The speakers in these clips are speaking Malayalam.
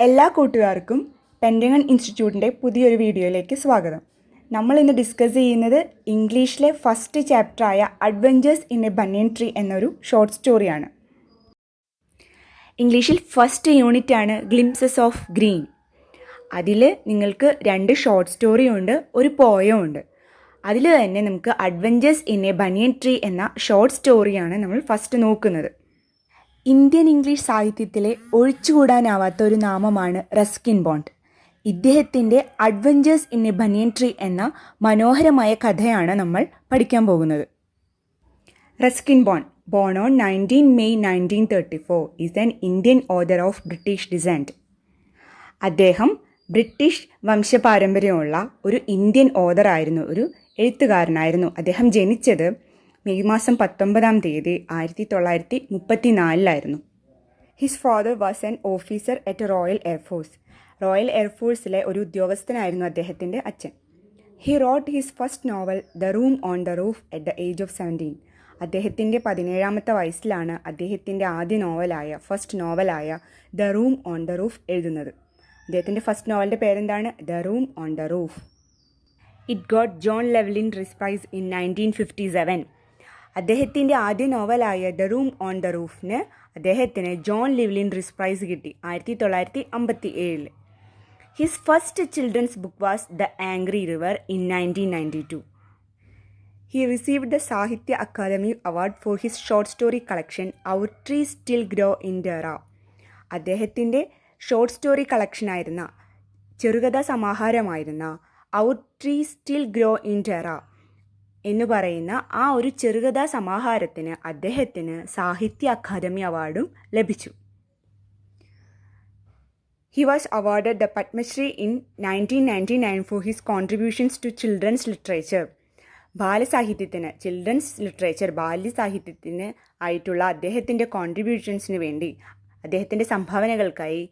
എല്ലാ കൂട്ടുകാർക്കും പെൻറ്റഗൺ ഇൻസ്റ്റിറ്റ്യൂട്ടിൻ്റെ പുതിയൊരു വീഡിയോയിലേക്ക് സ്വാഗതം. നമ്മൾ ഇന്ന് ഡിസ്കസ് ചെയ്യുന്നത് ഇംഗ്ലീഷിലെ ഫസ്റ്റ് ചാപ്റ്ററായ adventures in a banyan tree എന്നൊരു ഷോർട്ട് സ്റ്റോറിയാണ്. ഇംഗ്ലീഷിൽ ഫസ്റ്റ് യൂണിറ്റാണ് ഗ്ലിംസസ് ഓഫ് ഗ്രീൻ. അതിൽ നിങ്ങൾക്ക് 2 ഷോർട്ട് സ്റ്റോറിയും ഉണ്ട്, ഒരു പോയവും ഉണ്ട്. അതിൽ തന്നെ നമുക്ക് adventures in a banyan tree എന്ന ഷോർട്ട് സ്റ്റോറിയാണ് നമ്മൾ ഫസ്റ്റ് നോക്കുന്നത്. ഇന്ത്യൻ ഇംഗ്ലീഷ് സാഹിത്യത്തിലെ ഒഴിച്ചുകൂടാനാവാത്ത ഒരു നാമമാണ് റസ്കിൻ ബോണ്ട്. ഇദ്ദേഹത്തിൻ്റെ adventures in a banyan tree എന്ന മനോഹരമായ കഥയാണ് നമ്മൾ പഠിക്കാൻ പോകുന്നത്. Ruskin bond, born on 19 May 1934, is an Indian author of British descent. അദ്ദേഹം ബ്രിട്ടീഷ് വംശപാരമ്പര്യമുള്ള ഒരു ഇന്ത്യൻ ഓതറായിരുന്നു, ഒരു എഴുത്തുകാരനായിരുന്നു. അദ്ദേഹം ജനിച്ചത് മെയ് മാസം 19 1934 his father was an officer at royal air force. Royal എയർഫോഴ്സിലെ ഒരു ഉദ്യോഗസ്ഥനായിരുന്നു അദ്ദേഹത്തിൻ്റെ അച്ഛൻ. He wrote his first novel the room on the roof at the age of 17. അദ്ദേഹത്തിൻ്റെ 17ാമത്തെ വയസ്സിലാണ് അദ്ദേഹത്തിൻ്റെ ആദ്യ ഫസ്റ്റ് നോവലായ the room on the roof എഴുതുന്നത്. അദ്ദേഹത്തിൻ്റെ ഫസ്റ്റ് നോവലിൻ്റെ പേരെന്താണ്? The room on the roof. It got John Llewellyn Rhys prize in 1957. അദ്ദേഹത്തിൻ്റെ ആദ്യ നോവലായ ദ റൂം ഓൺ ദ റൂഫിന് അദ്ദേഹത്തിന് ജോൺ ലിവ്ലിൻ റിസ് പ്രൈസ് കിട്ടി 1957. His first children's book was the Angry River in 1992. He received the Sahitya Akademi award for his short story collection Our Trees Still Grow in Dehra. അദ്ദേഹത്തിൻ്റെ ഷോർട്ട് സ്റ്റോറി കളക്ഷനായിരുന്ന, ചെറുകഥാ സമാഹാരമായിരുന്ന Our Trees Still Grow in Dehra എന്ന് പറയുന്ന ആ ഒരു ചെറുകഥാ സമാഹാരത്തിന് അദ്ദേഹത്തിന് സാഹിത്യ അക്കാദമി അവാർഡും ലഭിച്ചു. He was awarded the Padma Shri in 1999 for his contributions to children's literature. ബാലസാഹിത്യത്തിന്, ചിൽഡ്രൻസ് ലിറ്ററേച്ചർ, ബാല്യസാഹിത്യത്തിന് ആയിട്ടുള്ള അദ്ദേഹത്തിൻ്റെ കോൺട്രിബ്യൂഷൻസിന് വേണ്ടി, അദ്ദേഹത്തിൻ്റെ സംഭാവനകൾക്കായി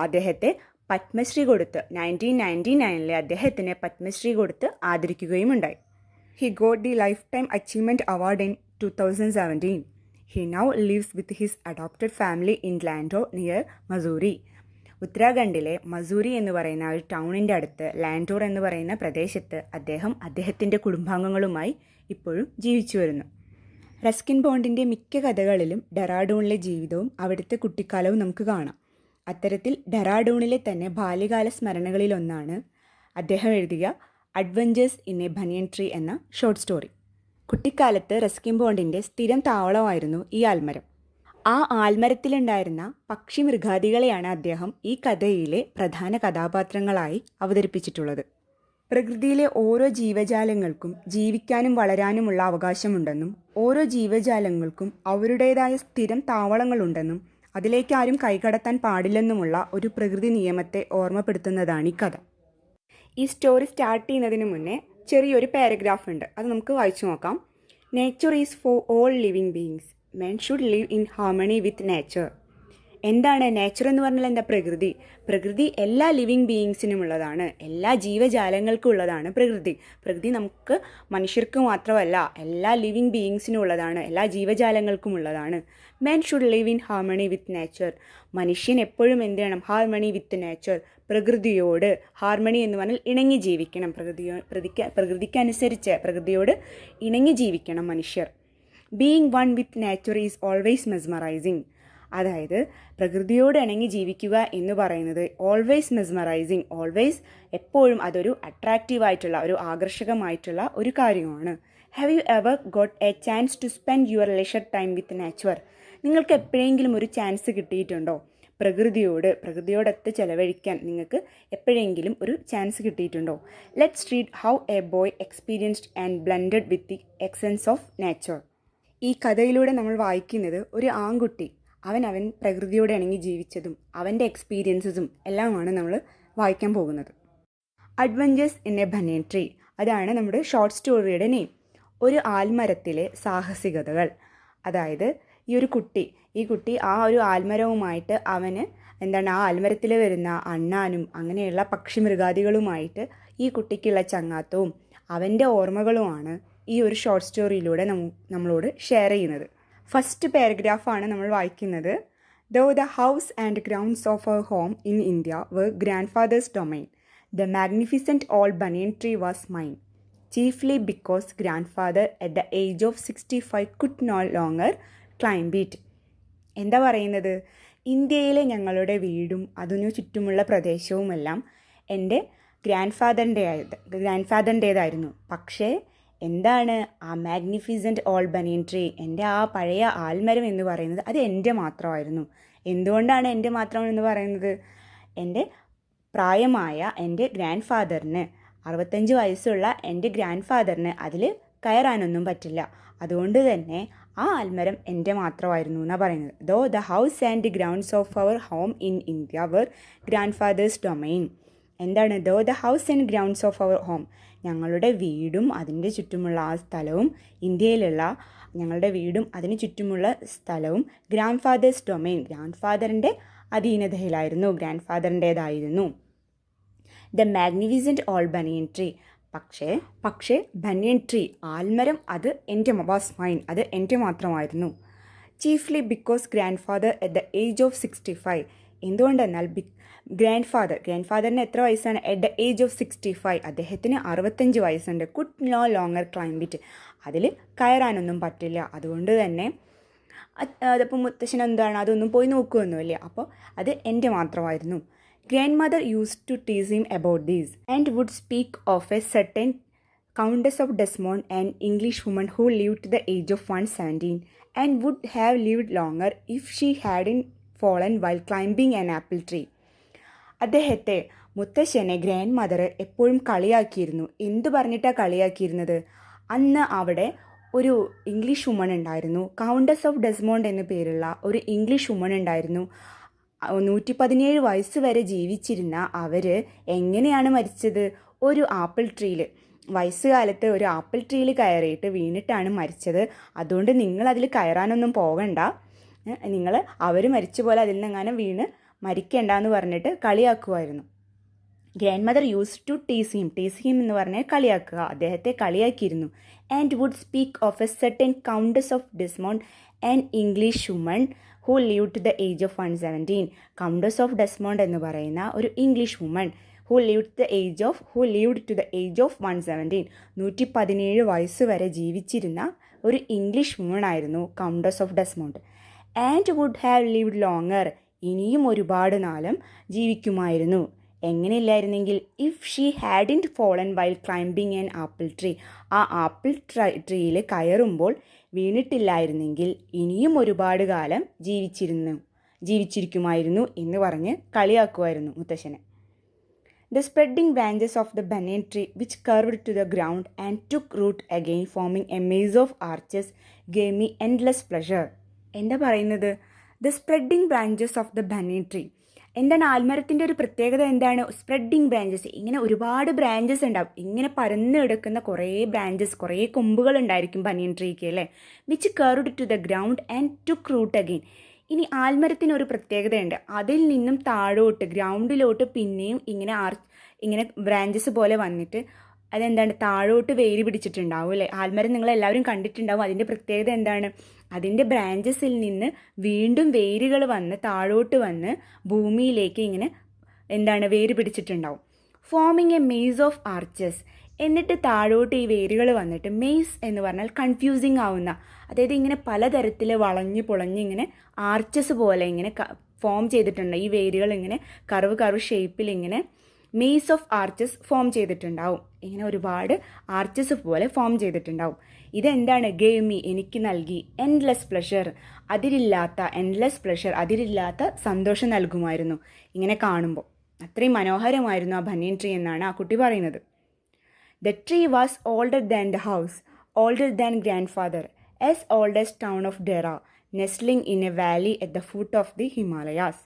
അദ്ദേഹത്തെ പത്മശ്രീ കൊടുത്ത് 1999 അദ്ദേഹത്തിന് പത്മശ്രീ കൊടുത്ത് ആദരിക്കുകയും ഉണ്ടായി. He got the Lifetime Achievement Award in 2017. He now lives with his adopted family in Landour near Missouri. ഉത്തരാഖണ്ഡിലെ മസൂറി എന്ന് പറയുന്ന ഒരു ടൗണിൻ്റെ അടുത്ത് ലാൻഡോർ എന്ന് പറയുന്ന പ്രദേശത്ത് അദ്ദേഹം അദ്ദേഹത്തിൻ്റെ കുടുംബാംഗങ്ങളുമായി ഇപ്പോഴും ജീവിച്ചു വരുന്നു. റസ്കിൻ ബോണ്ടിൻ്റെ മിക്ക കഥകളിലും ഡെറാഡൂണിലെ ജീവിതവും അവിടുത്തെ കുട്ടിക്കാലവും നമുക്ക് കാണാം. അത്തരത്തിൽ ഡെറാഡൂണിലെ തന്നെ ബാല്യകാല സ്മരണകളിലൊന്നാണ് അദ്ദേഹം എഴുതിയ adventures in a banyan tree എന്ന ഷോർട്ട് സ്റ്റോറി. കുട്ടിക്കാലത്ത് റസ്കിൻ ബോണ്ടിൻ്റെ സ്ഥിരം താവളമായിരുന്നു ഈ ആൽമരം. ആ ആൽമരത്തിലുണ്ടായിരുന്ന പക്ഷി മൃഗാദികളെയാണ് അദ്ദേഹം ഈ കഥയിലെ പ്രധാന കഥാപാത്രങ്ങളായി അവതരിപ്പിച്ചിട്ടുള്ളത്. പ്രകൃതിയിലെ ഓരോ ജീവജാലങ്ങൾക്കും ജീവിക്കാനും വളരാനുമുള്ള അവകാശമുണ്ടെന്നും ഓരോ ജീവജാലങ്ങൾക്കും അവരുടേതായ സ്ഥിരം താവളങ്ങളുണ്ടെന്നും അതിലേക്ക് ആരും കൈകടത്താൻ പാടില്ലെന്നുമുള്ള ഒരു പ്രകൃതി നിയമത്തെ ഓർമ്മപ്പെടുത്തുന്നതാണ് ഈ കഥ. ഈ സ്റ്റോറി സ്റ്റാർട്ട് ചെയ്യുന്നതിന് മുന്നേ ചെറിയൊരു പാരഗ്രാഫ് ഉണ്ട്, അത് നമുക്ക് വായിച്ചു നോക്കാം. Nature is for all living beings. Men should live in harmony with nature. എന്താണ് നേച്ചർ എന്ന് പറഞ്ഞാൽ? എന്താ? പ്രകൃതി. പ്രകൃതി എല്ലാ ലിവിങ് ബീയിങ്സിനും ഉള്ളതാണ്, എല്ലാ ജീവജാലങ്ങൾക്കും ഉള്ളതാണ് പ്രകൃതി. പ്രകൃതി നമുക്ക് മനുഷ്യർക്ക് മാത്രമല്ല, എല്ലാ ലിവിങ് ബീയിങ്സിനും ഉള്ളതാണ്, എല്ലാ ജീവജാലങ്ങൾക്കും ഉള്ളതാണ്. Men should live in harmony with nature. മനുഷ്യൻ എപ്പോഴും എന്ത് ചെയ്യണം? ഹാർമണി വിത്ത് നേച്ചർ, പ്രകൃതിയോട്. ഹാർമണി എന്ന് പറഞ്ഞാൽ ഇണങ്ങി ജീവിക്കണം, പ്രകൃതിക്കനുസരിച്ച് പ്രകൃതിയോട് ഇണങ്ങി ജീവിക്കണം മനുഷ്യർ. Being one with nature is always mesmerising. അതായത് പ്രകൃതിയോട് ഇണങ്ങി ജീവിക്കുക എന്ന് പറയുന്നത് ഓൾവേസ് മെസ്മറൈസിങ്, ഓൾവേസ് എപ്പോഴും അതൊരു അട്രാക്റ്റീവായിട്ടുള്ള, ഒരു ആകർഷകമായിട്ടുള്ള ഒരു കാര്യമാണ്. Have you ever got a chance to spend your leisure time with nature? നിങ്ങൾക്ക് എപ്പോഴെങ്കിലും ഒരു ചാൻസ് കിട്ടിയിട്ടുണ്ടോ പ്രകൃതിയോടൊത്ത് ചെലവഴിക്കാൻ? നിങ്ങൾക്ക് എപ്പോഴെങ്കിലും ഒരു ചാൻസ് കിട്ടിയിട്ടുണ്ടോ? Let's read how A boy experienced and blended with the essence of nature. ഈ കഥയിലൂടെ നമ്മൾ വായിക്കുന്നത് ഒരു ആൺകുട്ടി അവൻ പ്രകൃതിയോട് ഇണങ്ങി ജീവിച്ചതും അവൻ്റെ എക്സ്പീരിയൻസസും എല്ലാമാണ് നമ്മൾ വായിക്കാൻ പോകുന്നത്. Adventures in a banyan tree, അതാണ് നമ്മുടെ ഷോർട്ട് സ്റ്റോറിയുടെ നെയിം. ഒരു ആൽമരത്തിലെ സാഹസികതകൾ. അതായത് ഈ കുട്ടി ആ ഒരു ആൽമരവുമായിട്ട് അവന് ആ ആൽമരത്തിൽ വരുന്ന അണ്ണാനും അങ്ങനെയുള്ള പക്ഷി മൃഗാദികളുമായിട്ട് ഈ കുട്ടിക്കുള്ള ചങ്ങാത്തവും അവൻ്റെ ഓർമ്മകളുമാണ് ഈ ഒരു ഷോർട്ട് സ്റ്റോറിയിലൂടെ നമ്മളോട് ഷെയർ ചെയ്യുന്നത്. ഫസ്റ്റ് പാരഗ്രാഫാണ് നമ്മൾ വായിക്കുന്നത്. Though the house and grounds of our home in India were grandfather's domain, the magnificent old banyan tree was mine, chiefly because grandfather at the age of 65 could no longer climb it. എന്താ പറയുന്നത്? ഇന്ത്യയിലെ ഞങ്ങളുടെ വീടും അതിനു ചുറ്റുമുള്ള പ്രദേശവുമെല്ലാം എൻ്റെ ഗ്രാൻഡ്ഫാദറിൻ്റേതായിരുന്നു. പക്ഷേ എന്താണ് ആ മാഗ്നിഫിസൻറ്റ് ഓൾഡ് ബനിയൻ ട്രീ, എൻ്റെ ആ പഴയ ആൽമരം എന്ന് പറയുന്നത് അത് എൻ്റെ മാത്രമായിരുന്നു. എന്തുകൊണ്ടാണ് എൻ്റെ മാത്രം എന്ന് പറയുന്നത്? എൻ്റെ പ്രായമായ എൻ്റെ ഗ്രാൻഡ്ഫാദറിന് 65 വയസ്സുള്ള എൻ്റെ ഗ്രാൻഡ്ഫാദറിന് അതിൽ കയറാനൊന്നും പറ്റില്ല. അതുകൊണ്ട് തന്നെ ആ ആൽമരം എൻ്റെ മാത്രമായിരുന്നു എന്നാണ് പറയുന്നത്. Though the house and grounds of our home in India were grandfather's domain. എന്താണ് though the house and grounds of our home? ഞങ്ങളുടെ വീടും അതിൻ്റെ ചുറ്റുമുള്ള ആ സ്ഥലവും, ഇന്ത്യയിലുള്ള ഞങ്ങളുടെ വീടും അതിന് ചുറ്റുമുള്ള സ്ഥലവും ഗ്രാൻഡ്ഫാദേഴ്സ് ഡൊമൈൻ, ഗ്രാൻഡ്ഫാദറിൻ്റെ അധീനതയിലായിരുന്നു, ഗ്രാൻഡ്ഫാദറിൻ്റേതായിരുന്നു. The magnificent old banyan tree, പക്ഷേ ബനിയൻ ട്രീ ആൽമരം അത് എൻ്റെ വാസ് മൈൻ, അത് എൻ്റെ മാത്രമായിരുന്നു. Chiefly because grandfather at the age of 65. എന്തുകൊണ്ടെന്നാൽ ഗ്രാൻഡ്ഫാദറിന് എത്ര വയസ്സാണ്? അറ്റ് ദ ഏജ് ഓഫ് 65, അദ്ദേഹത്തിന് 65 വയസ്സുണ്ട്. Could no longer climb it, അതിൽ കയറാനൊന്നും പറ്റില്ല. അതുകൊണ്ട് തന്നെ അതപ്പോൾ മുത്തശ്ശൻ എന്താണ്, അതൊന്നും പോയി നോക്കുകയൊന്നുമില്ല. അപ്പോൾ അത് എൻ്റെ മാത്രമായിരുന്നു. Grandmother used to tease him about this and would speak of a certain Countess of Desmond, an English woman who lived to the age of 117 and would have lived longer if she hadn't fallen while climbing an apple tree. അദ്ദേഹത്തെ മുത്തശ്ശനെ ഗ്രാൻഡ് മദർ എപ്പോഴും കളിയാക്കിയിരുന്നു. എന്തു പറഞ്ഞിട്ടാണ് കളിയാക്കിയിരുന്നത്? അന്ന് അവിടെ ഒരു ഇംഗ്ലീഷ് വുമൺ ഉണ്ടായിരുന്നു, കൗണ്ടസ് ഓഫ് ഡെസ്മോണ്ട് എന്നു പേരുള്ള ഒരു ഇംഗ്ലീഷ് വുമൺ ഉണ്ടായിരുന്നു. 117 വയസ്സ് വരെ ജീവിച്ചിരുന്ന അവർ എങ്ങനെയാണ് മരിച്ചത്? ഒരു ആപ്പിൾ ട്രീയിൽ, വയസ്സുകാലത്ത് ഒരു ആപ്പിൾ ട്രീയിൽ കയറിയിട്ട് വീണിട്ടാണ് മരിച്ചത്. അതുകൊണ്ട് നിങ്ങളതിൽ കയറാനൊന്നും പോകണ്ട, നിങ്ങൾ അവർ മരിച്ച പോലെ അതിൽ നിന്നെങ്ങാനും വീണ് മരിക്കേണ്ട എന്ന് പറഞ്ഞിട്ട് കളിയാക്കുമായിരുന്നു. Grandmother used to tease him എന്ന് പറഞ്ഞാൽ കളിയാക്കുക, അദ്ദേഹത്തെ കളിയാക്കിയിരുന്നു. And would speak of a certain Countess of Desmond, an English woman who lived to the age of 117. Countess of Desmond എന്ന് പറയുന്ന ഒരു English woman who lived to the age of 117, 117 വയസ്സ് വരെ ജീവിച്ചിരുന്ന ഒരു ഇംഗ്ലീഷ് വുമൺ ആയിരുന്നു Countess of Desmond. And would have lived longer, ഇനിയും ഒരുപാട് നാളും ജീവിക്കുമായിരുന്നു. എങ്ങനെയില്ലായിരുന്നെങ്കിൽ? If she hadn't fallen while climbing an apple tree, ആ ആപ്പിൾ ട്രീയിൽ കയറുമ്പോൾ വീണിട്ടില്ലായിരുന്നെങ്കിൽ ഇനിയും ഒരുപാട് കാലം ജീവിച്ചിരിക്കുമായിരുന്നു എന്ന് പറഞ്ഞ് കളിയാക്കുമായിരുന്നു മുത്തശ്ശനെ. The spreading branches of the banyan tree which curved to the ground and took root again forming a maze of arches gave me endless pleasure. എന്താ പറയുന്നത്? The spreading branches of the banyan tree, എന്താണ് ആൽമരത്തിൻ്റെ ഒരു പ്രത്യേകത? എന്താണ് സ്പ്രെഡിങ് ബ്രാഞ്ചസ്? ഇങ്ങനെ ഒരുപാട് ബ്രാഞ്ചസ് ഉണ്ടാവും, ഇങ്ങനെ പരന്ന് കിടക്കുന്ന കുറേ ബ്രാഞ്ചസ്, കുറേ കൊമ്പുകൾ ഉണ്ടായിരിക്കും ബനിയൻ ട്രീക്ക് അല്ലേ. Which curved to the ground and took root again. ഇനി ആൽമരത്തിന് ഒരു പ്രത്യേകതയുണ്ട്, അതിൽ നിന്നും താഴോട്ട് ഗ്രൗണ്ടിലോട്ട് പിന്നെയും ഇങ്ങനെ ബ്രാഞ്ചസ് പോലെ വന്നിട്ട് അതെന്താണ് താഴോട്ട് വേര് പിടിച്ചിട്ടുണ്ടാവും അല്ലേ. ആൽമരം നിങ്ങളെല്ലാവരും കണ്ടിട്ടുണ്ടാവും. അതിൻ്റെ പ്രത്യേകത എന്താണ്? അതിൻ്റെ ബ്രാഞ്ചസിൽ നിന്ന് വീണ്ടും വേരുകൾ വന്ന് താഴോട്ട് വന്ന് ഭൂമിയിലേക്ക് ഇങ്ങനെ വേര് പിടിച്ചിട്ടുണ്ടാവും. Forming a maze of arches, എന്നിട്ട് താഴോട്ട് ഈ വേരുകൾ വന്നിട്ട്, മെയ്സ് എന്ന് പറഞ്ഞാൽ കൺഫ്യൂസിങ് ആവുന്ന, അതായത് ഇങ്ങനെ പലതരത്തിൽ വളഞ്ഞ് പൊളഞ്ഞ് ഇങ്ങനെ ആർച്ചസ് പോലെ ഇങ്ങനെ ഫോം ചെയ്തിട്ടുണ്ട്. ഈ വേരുകൾ ഇങ്ങനെ കർവ് ഷേപ്പിൽ ഇങ്ങനെ മെയ്സ് ഓഫ് ആർച്ചസ് ഫോം ചെയ്തിട്ടുണ്ടാവും. ഇങ്ങനെ ഒരുപാട് ആർച്ചസ് പോലെ ഫോം ചെയ്തിട്ടുണ്ടാവും. ഇതെന്താണ്? ഗേവ് മീ, എനിക്ക് നൽകി, എൻഡ്ലെസ് പ്ലഷർ, അതിരില്ലാത്ത സന്തോഷം നൽകുമായിരുന്നു ഇങ്ങനെ കാണുമ്പോൾ. അത്രയും മനോഹരമായിരുന്നു ആ ബനിയൻ ട്രീ എന്നാണ് ആ കുട്ടി പറയുന്നത്. The tree was older than the house, older than grandfather, as oldest town of Dehra, nestling in a valley at the foot of the Himalayas.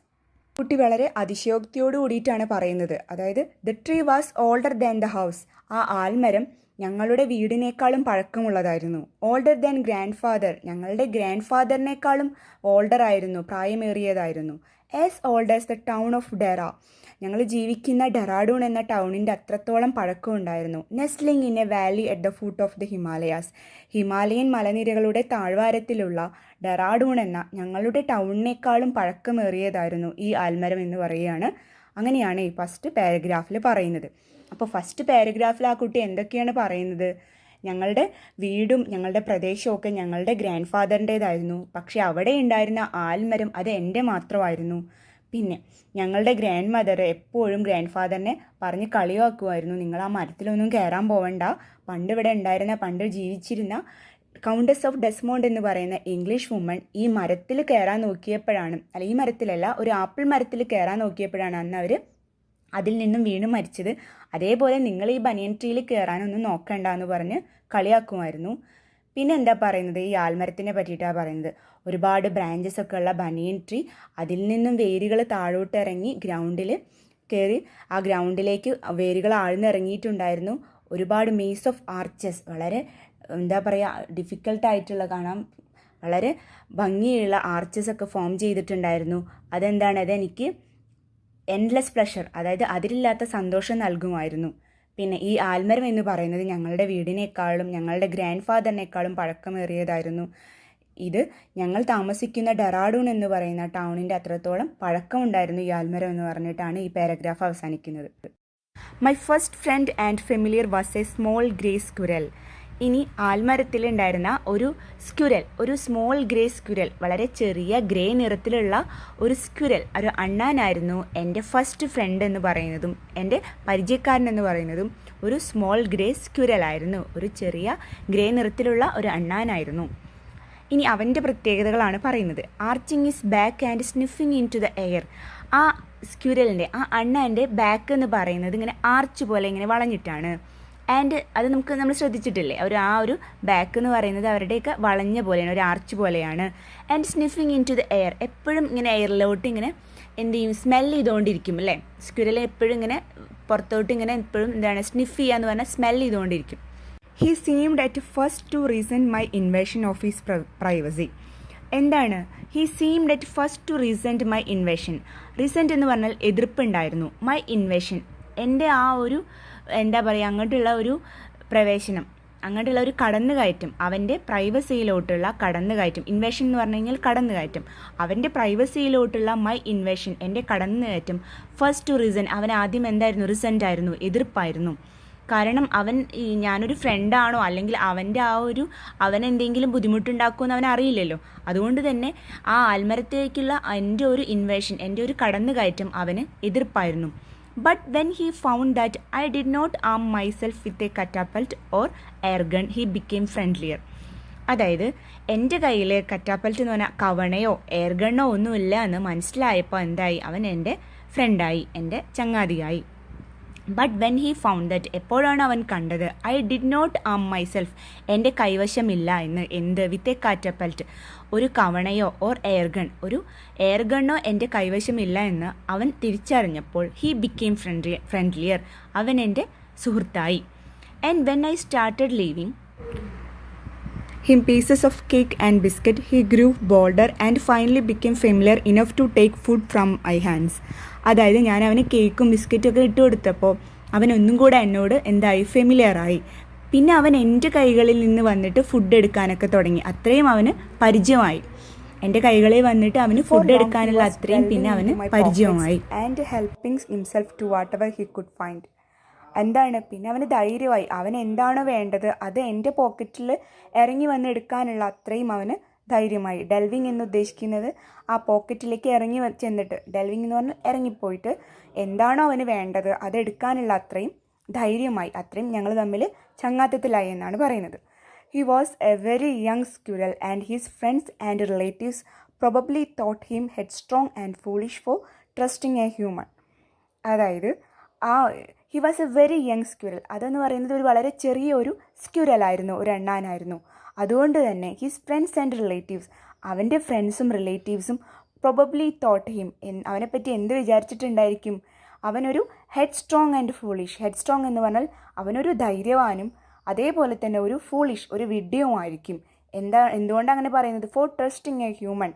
കുട്ടി വളരെ അതിശയോക്തിയോട് കൂടിയിട്ടാണ് പറയുന്നത്. അതായത് the tree was older than the house, ആ ആൽമരം ഞങ്ങളുടെ വീടിനേക്കാളും പഴക്കമുള്ളതായിരുന്നു. ഓൾഡർ ദാൻ ഗ്രാൻഡ് ഫാദർ, ഞങ്ങളുടെ ഗ്രാൻഡ് ഫാദറിനേക്കാളും ഓൾഡർ ആയിരുന്നു, പ്രായമേറിയതായിരുന്നു. As old as the town of Dehra. ഞങ്ങൾ ജീവിക്കുന്ന ഡെറാഡൂൺ എന്ന ടൗണിൻ്റെ അത്രത്തോളം പഴക്കമുണ്ടായിരുന്നു. Nestling in a valley at the foot of the Himalayas. Himalayan മലനിരകളുടെ താഴ്വാരത്തിലുള്ള ഡെറാഡൂൺ എന്ന ഞങ്ങളുടെ ടൗണിനേക്കാളും പഴക്കമേറിയതായിരുന്നു ഈ ആൽമരം എന്ന് പറയുകയാണ്. അങ്ങനെയാണ് ഈ ഫസ്റ്റ് പാരഗ്രാഫിൽ പറയുന്നത്. അപ്പോൾ ഫസ്റ്റ് പാരഗ്രാഫിൽ ആ കുട്ടി എന്തൊക്കെയാണ് പറയുന്നത്? ഞങ്ങളുടെ വീടും ഞങ്ങളുടെ പ്രദേശമൊക്കെ ഞങ്ങളുടെ ഗ്രാൻഡ് ഫാദറിൻ്റേതായിരുന്നു. പക്ഷേ അവിടെ ഉണ്ടായിരുന്ന ആൽമരം അത് എൻ്റെ മാത്രമായിരുന്നു. പിന്നെ ഞങ്ങളുടെ ഗ്രാൻഡ് മദർ എപ്പോഴും ഗ്രാൻഡ് ഫാദറിനെ പറഞ്ഞ് കളിയാക്കുമായിരുന്നു, നിങ്ങൾ ആ മരത്തിലൊന്നും കയറാൻ പോവണ്ട. പണ്ട് ജീവിച്ചിരുന്ന കൗണ്ടസ് ഓഫ് ഡെസ്മോണ്ട് എന്ന് പറയുന്ന ഇംഗ്ലീഷ് വുമൺ ഈ മരത്തിൽ കയറാൻ നോക്കിയപ്പോഴാണ്, അല്ല ഈ മരത്തിലല്ല, ഒരു ആപ്പിൾ മരത്തിൽ കയറാൻ നോക്കിയപ്പോഴാണ് അന്ന് അവർ അതിൽ നിന്നും വീണ് മരിച്ചത്. അതേപോലെ നിങ്ങൾ ഈ ബനിയൻ ട്രീയിൽ കയറാനൊന്നും നോക്കണ്ട എന്ന് പറഞ്ഞ് കളിയാക്കുമായിരുന്നു. പിന്നെ എന്താ പറയുന്നത്? ഈ ആൽമരത്തിനെ പറ്റിയിട്ടാണ് പറയുന്നത്. ഒരുപാട് ബ്രാഞ്ചസ് ഒക്കെ ഉള്ള ബനിയൻ ട്രീ, അതിൽ നിന്നും വേരുകൾ താഴോട്ട് ഇറങ്ങി ഗ്രൗണ്ടിൽ കയറി ആ ഗ്രൗണ്ടിലേക്ക് വേരുകൾ ആഴ്ന്നിറങ്ങിയിട്ടുണ്ടായിരുന്നു. ഒരുപാട് മെയ്സ് ഓഫ് ആർച്ചസ്, വളരെ എന്താ പറയുക, ഡിഫിക്കൽട്ടായിട്ടുള്ള കാണാൻ വളരെ ഭംഗിയുള്ള ആർച്ചസ് ഒക്കെ ഫോം ചെയ്തിട്ടുണ്ടായിരുന്നു. അതെന്താണ്? അതെനിക്ക് എൻഡ്ലെസ് പ്ലഷർ, അതായത് അതിരില്ലാത്ത സന്തോഷം നൽകുമായിരുന്നു. പിന്നെ ഈ ആൽമരം എന്ന് പറയുന്നത് ഞങ്ങളുടെ വീടിനേക്കാളും ഞങ്ങളുടെ ഗ്രാൻഡ് ഫാദറിനേക്കാളും പഴക്കമേറിയതായിരുന്നു. ഇത് ഞങ്ങൾ താമസിക്കുന്ന ഡെറാഡൂൺ എന്ന് പറയുന്ന ടൗണിൻ്റെ അത്രത്തോളം പഴക്കമുണ്ടായിരുന്നു ഈ ആൽമരം എന്ന് പറഞ്ഞിട്ടാണ് ഈ പാരഗ്രാഫ് അവസാനിക്കുന്നത്. My first friend and familiar was a small grey squirrel. ഇനി ആൽമരത്തിലുണ്ടായിരുന്ന ഒരു സ്ക്വിറൽ, ഒരു സ്മോൾ ഗ്രേ സ്ക്വിറൽ, വളരെ ചെറിയ ഗ്രേ നിറത്തിലുള്ള ഒരു സ്ക്വിറൽ, ഒരു അണ്ണാനായിരുന്നു എൻ്റെ ഫസ്റ്റ് ഫ്രണ്ട് എന്ന് പറയുന്നതും എൻ്റെ പരിചയക്കാരൻ എന്ന് പറയുന്നതും ഒരു സ്മോൾ ഗ്രേ സ്ക്വിറൽ ആയിരുന്നു. ഒരു ചെറിയ ഗ്രേ നിറത്തിലുള്ള ഒരു അണ്ണാനായിരുന്നു. ഇനി അവൻ്റെ പ്രത്യേകതകളാണ് പറയുന്നത്. Arching his back and sniffing into the air. ആ സ്ക്വിറലിൻ്റെ, ആ അണ്ണാൻ്റെ ബാക്ക് എന്ന് പറയുന്നത് ഇങ്ങനെ ആർച്ച് പോലെ ഇങ്ങനെ വളഞ്ഞിട്ടാണ്. ആൻഡ് അത് നമ്മൾ ശ്രദ്ധിച്ചിട്ടില്ലേ, ആ ഒരു ബാക്ക് എന്ന് പറയുന്നത് അവരുടെയൊക്കെ വളഞ്ഞ പോലെയാണ്, ഒരു ആർച്ച് പോലെയാണ്. And sniffing into the air, എപ്പോഴും ഇങ്ങനെ എയറിലോട്ട് ഇങ്ങനെ എന്ത് ചെയ്യും, സ്മെൽ ചെയ്തുകൊണ്ടിരിക്കും അല്ലേ. സ്ക്വിറൽ എപ്പോഴും ഇങ്ങനെ പുറത്തോട്ട് ഇങ്ങനെ എപ്പോഴും എന്താണ് സ്നിഫ് ചെയ്യുക എന്ന് പറഞ്ഞാൽ സ്മെൽ ചെയ്തുകൊണ്ടിരിക്കും. He seemed at first to resent my invasion of his privacy. എന്താണ്? He seemed at first to resent my invasion. Resent എന്ന് പറഞ്ഞാൽ എതിർപ്പുണ്ടായിരുന്നു. മൈ ഇൻവേഷൻ, എൻ്റെ ആ ഒരു എന്താ പറയുക, അങ്ങോട്ടുള്ള ഒരു പ്രവേശനം, അങ്ങോട്ടുള്ള ഒരു കടന്നുകയറ്റം, അവൻ്റെ പ്രൈവസിയിലോട്ടുള്ള കടന്നുകയറ്റം. ഇൻവേഷൻ എന്ന് പറഞ്ഞു കഴിഞ്ഞാൽ കടന്നുകയറ്റം. അവൻ്റെ പ്രൈവസിയിലോട്ടുള്ള മൈ ഇൻവേഷൻ, എൻ്റെ കടന്നുകയറ്റം. ഫസ്റ്റ് ടു റീസൺ, അവൻ ആദ്യം എന്തായിരുന്നു? റിസെൻ്റ് ആയിരുന്നു, എതിർപ്പായിരുന്നു. കാരണം ഞാനൊരു ഫ്രണ്ടാണോ അല്ലെങ്കിൽ അവനെന്തെങ്കിലും ബുദ്ധിമുട്ടുണ്ടാക്കുമെന്ന് അവൻ അറിയില്ലല്ലോ. അതുകൊണ്ട് തന്നെ ആ ആൽമരത്തേക്കുള്ള എൻ്റെ ഒരു ഇൻവേഷൻ, എൻ്റെ ഒരു കടന്നുകയറ്റം അവന് എതിർപ്പായിരുന്നു. But when he found that I did not arm myself with a catapult or air gun, he became friendlier. അതായത് എൻ്റെ കയ്യിൽ കറ്റാപ്പൽറ്റ് എന്ന് പറഞ്ഞാൽ കവണയോ എയർ ഗണ്ണോ ഒന്നുമില്ല എന്ന് മനസ്സിലായപ്പോൾ എന്തായി? അവൻ എൻ്റെ ഫ്രണ്ടായി, എൻ്റെ ചങ്ങാതിയായി. But when he found that, എപ്പോഴാണ് അവൻ കണ്ടത്? I did not arm myself, എൻ്റെ കൈവശമില്ല എന്ന്. എന്ത്? വിത്ത് എ കാറ്റപ്പൽറ്റ്, ഒരു കവണയോ ഓർ എയർ ഗണ്ണോ എൻ്റെ കൈവശമില്ല എന്ന് അവൻ തിരിച്ചറിഞ്ഞപ്പോൾ ഹി ബിക്കെയിം ഫ്രണ്ട്ലിയർ, അവൻ എൻ്റെ സുഹൃത്തായി. And when I started leaving him pieces of cake and biscuit, he grew bolder and finally became familiar enough to take food from my hands. അതായത് ഞാൻ അവന് കേക്കും ബിസ്ക്കറ്റും ഒക്കെ ഇട്ട് കൊടുത്തപ്പോൾ അവൻ ഒന്നും കൂടെ എന്നോട് എന്തായി? ഫെമിലിയറായി. പിന്നെ അവൻ എൻ്റെ കൈകളിൽ നിന്ന് വന്നിട്ട് ഫുഡ് എടുക്കാനൊക്കെ തുടങ്ങി. അത്രയും അവന് പരിചയമായി. എൻ്റെ കൈകളിൽ വന്നിട്ട് അവന് ഫുഡ് എടുക്കാനുള്ള അത്രയും പിന്നെ അവന് പരിചയമായി. And helping himself to whatever he could find. എന്താണ്? പിന്നെ അവന് ധൈര്യമായി. അവൻ എന്താണോ വേണ്ടത് അത് എൻ്റെ പോക്കറ്റിൽ ഇറങ്ങി വന്ന് എടുക്കാനുള്ള അത്രയും അവന് ധൈര്യമായി. ഡെൽവിങ് എന്ന് ഉദ്ദേശിക്കുന്നത് ആ പോക്കറ്റിലേക്ക് ഇറങ്ങി ചെന്നിട്ട്, ഡെൽവിങ് എന്ന് പറഞ്ഞാൽ ഇറങ്ങിപ്പോയിട്ട് എന്താണോ അവന് വേണ്ടത് അത് എടുക്കാനുള്ള അത്രയും ധൈര്യമായി. അത്രയും ഞങ്ങൾ തമ്മിൽ ചങ്ങാത്തത്തിലായി എന്നാണ് പറയുന്നത്. He was a very young squirrel and his friends and relatives probably thought him headstrong and foolish for trusting a human. അതായത് he was a very young squirrel, അതെന്ന് പറയുന്നത് ഒരു വളരെ ചെറിയൊരു സ്ക്വിറലായിരുന്നു, ഒരു എണ്ണാനായിരുന്നു. അതുകൊണ്ട് തന്നെ ഹിസ് ഫ്രണ്ട്സ് ആൻഡ് റിലേറ്റീവ്സ്, അവൻ്റെ ഫ്രണ്ട്സും റിലേറ്റീവ്സും പ്രോബബ്ലി തോട്ട് ഹിം, അവനെപ്പറ്റി എന്ത് വിചാരിച്ചിട്ടുണ്ടായിരിക്കും? അവനൊരു head strong and foolish. Head strong എന്ന് പറഞ്ഞാൽ അവനൊരു ധൈര്യവാനും അതേപോലെ തന്നെ ഒരു ഫൂളിഷ്, ഒരു വിഡ്ഢിയുമായിരിക്കും. എന്തുകൊണ്ടാണ് അങ്ങനെ പറയുന്നത്? ഫോർ ട്രസ്റ്റിംഗ് എ ഹ്യൂമൻ,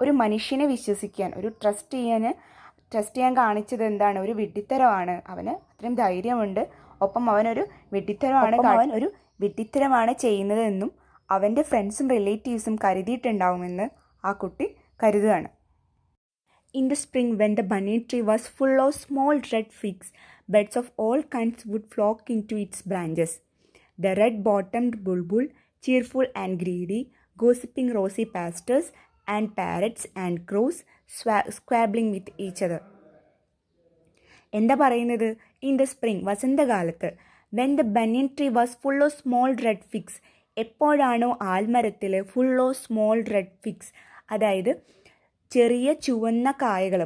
ഒരു മനുഷ്യനെ വിശ്വസിക്കാൻ, ഒരു ട്രസ്റ്റ് ചെയ്യാൻ കാണിച്ചത് എന്താണ്? ഒരു വിഡ്ഢിത്തരമാണ്. അവന് അത്രയും ധൈര്യമുണ്ട്, ഒപ്പം അവനൊരു വിഡ്ഢിത്തരമാണ് ചെയ്യുന്നതെന്നും അവൻ്റെ ഫ്രണ്ട്സും റിലേറ്റീവ്സും കരുതിയിട്ടുണ്ടാവുമെന്ന് ആ കുട്ടി കരുതുകയാണ്. In the spring, when the banyan tree was full of small red figs, birds of all kinds would flock into its branches. The red-bottomed bulbul, cheerful and greedy, gossiping rosy pastors, and parrots and crows squabbling with each other. എന്താ പറയുന്നത്? ഇൻ ദ സ്പ്രിംഗ്, വസന്തകാലത്ത്, when the banyan tree was full of small red figs, എപ്പോഴാണോ ആൽമരത്തിൽ full of small red figs, അതായത് ചെറിയ ചുവന്ന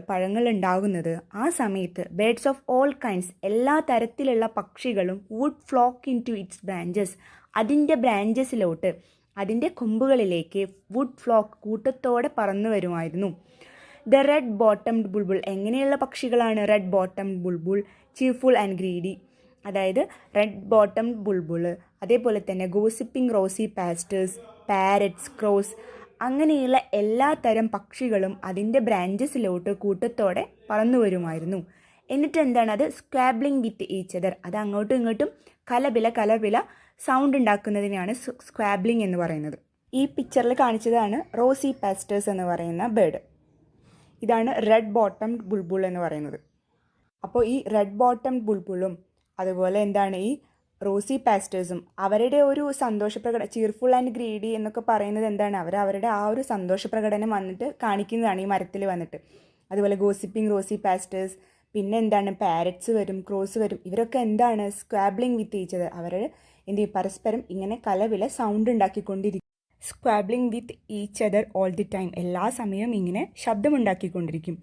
പഴങ്ങൾ ഉണ്ടാകുന്നത്, ആ സമയത്ത് ബേഡ്സ് ഓഫ് ഓൾ കൈൻഡ്സ്, എല്ലാ തരത്തിലുള്ള പക്ഷികളും would flock into its branches, അതിൻ്റെ ബ്രാഞ്ചസിലോട്ട്, അതിൻ്റെ കൊമ്പുകളിലേക്ക് വുഡ് ഫ്ലോക്ക്, കൂട്ടത്തോടെ പറന്നു വരുമായിരുന്നു. ദ റെഡ് ബോട്ടംഡ് ബുൾബുൾ, എങ്ങനെയുള്ള പക്ഷികളാണ് red bottomed bulbul? Cheerful and greedy, അതായത് റെഡ് ബോട്ടംഡ് ബുൾബുൾ, അതേപോലെ തന്നെ gossiping rosy pastors, parrots, crows, അങ്ങനെയുള്ള എല്ലാ തരം പക്ഷികളും അതിൻ്റെ ബ്രാഞ്ചസിലോട്ട് കൂട്ടത്തോടെ പറന്നു വരുമായിരുന്നു. എന്നിട്ട് എന്താണ്? അത് സ്ക്വാബ്ലിംഗ് വിത്ത് ഈച്ച് അതർ, അത് അങ്ങോട്ടും ഇങ്ങോട്ടും കലപില സൗണ്ട് ഉണ്ടാക്കുന്നതിനെയാണ് സ്ക്വാബ്ലിംഗ് എന്ന് പറയുന്നത്. ഈ പിക്ചറിൽ കാണിച്ചതാണ് റോസി പാസ്റ്റേഴ്സ് എന്ന് പറയുന്ന ബേർഡ്. ഇതാണ് റെഡ് ബോട്ടംഡ് ബുൾബുൾ എന്ന് പറയുന്നത്. അപ്പോൾ ഈ റെഡ് ബോട്ടംഡ് ബുൾബുളും അതുപോലെ എന്താണ് ഈ റോസി പാസ്റ്റേഴ്സും അവരുടെ ഒരു ചീർഫുൾ ആൻഡ് ഗ്രീഡി എന്നൊക്കെ പറയുന്നത് എന്താണ്? അവരുടെ ആ ഒരു സന്തോഷപ്രകടനം വന്നിട്ട് കാണിക്കുന്നതാണ് ഈ മരത്തിൽ വന്നിട്ട്. അതുപോലെ ഗോസിപ്പിംഗ് റോസി പാസ്റ്റേഴ്സ്, പിന്നെ എന്താണ് പാരറ്റ്സ് വരും, ക്രോസ് വരും, ഇവരൊക്കെ എന്താണ്? സ്ക്വാബ്ലിംഗ് വിത്ത് ഈച്ച് അതർ, അവർ പരസ്പരം ഇങ്ങനെ കലപില സൗണ്ട് ഉണ്ടാക്കിക്കൊണ്ടിരിക്കും. Squabbling with each other all the time, എല്ലാ സമയവും ഇങ്ങനെ ശബ്ദമുണ്ടാക്കിക്കൊണ്ടിരിക്കും.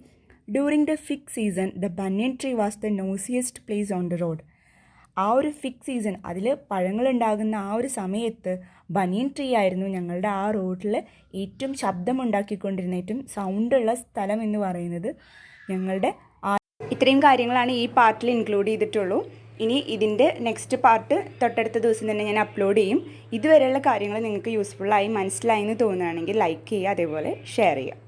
During the fig season the banyan tree was the noisiest place on the road. ആ ഒരു ഫിഗ് സീസൺ, അതിൽ പഴങ്ങളുണ്ടാകുന്ന ആ ഒരു സമയത്ത് ബനിയൻ ട്രീ ആയിരുന്നു ഞങ്ങളുടെ ആ റോഡിൽ ഏറ്റവും ശബ്ദമുണ്ടാക്കിക്കൊണ്ടിരുന്ന, ഏറ്റവും സൗണ്ടുള്ള സ്ഥലം എന്ന് പറയുന്നത് ഞങ്ങളുടെ ഇത്രയും കാര്യങ്ങളാണ് ഈ പാർട്ടിൽ ഇൻക്ലൂഡ് ചെയ്തിട്ടുള്ളൂ. ഇനി ഇതിൻ്റെ നെക്സ്റ്റ് പാർട്ട് തൊട്ടടുത്ത ദിവസം തന്നെ ഞാൻ അപ്ലോഡ് ചെയ്യും. ഇതുവരെയുള്ള കാര്യങ്ങൾ നിങ്ങൾക്ക് യൂസ്ഫുള്ളായി മനസ്സിലായി എന്ന് തോന്നുകയാണെങ്കിൽ ലൈക്ക് ചെയ്യുക, അതേപോലെ ഷെയർ ചെയ്യുക.